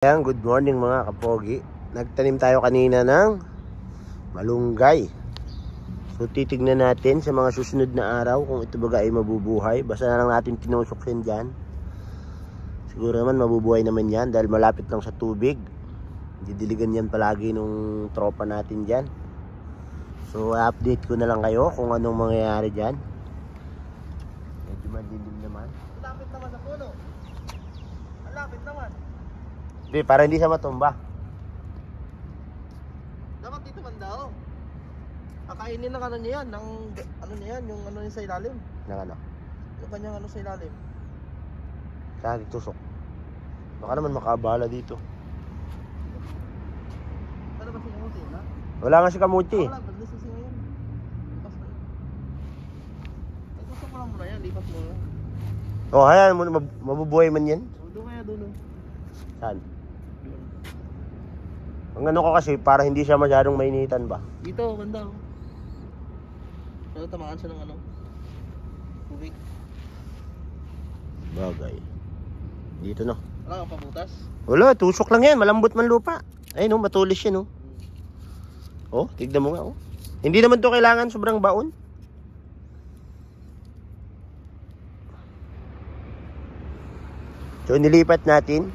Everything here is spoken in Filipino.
Ayan, good morning mga kapogi. Nagtanim tayo kanina ng malunggay. So titignan natin sa mga susunod na araw kung ito baga ay mabubuhay. Basta na lang natin tinusok yan dyan. Siguro naman mabubuhay naman yan dahil malapit lang sa tubig. Didiligan yan palagi nung tropa natin dyan. So update ko na lang kayo kung anong mangyayari dyan. Medyo madilim naman. Lapit naman sa puno. Ang lapit naman. Hindi, para hindi siya matumba. Dapat dito man daw. Kakainin ng ano niya yan, ng ano niya yan, yung ano niya sa ilalim. Ng ano? Yung kanyang ano sa ilalim. Saan tusok? Baka naman makaabala dito. Ano ba si kamuti, ha? Wala nga si kamuti. Wala, badlis kasi ngayon. Lipas na yun. Ay, tusok mo lang muna yan, lipas mo lang. Oh, hayaan mo, mabubuhay man yan. O, doon kaya doon. Saan? Ang ano ko kasi, para hindi siya masyadong mainitan ba? Dito, banda. Pero tamaan siya ng ano. Tubig. Bagay. Dito no. Wala kang pabutas. Wala, tusok lang yan. Malambot man lupa. Ay no, matulis yan no. Oh, tignan mo nga oh. Hindi naman to kailangan sobrang baon. So nilipat natin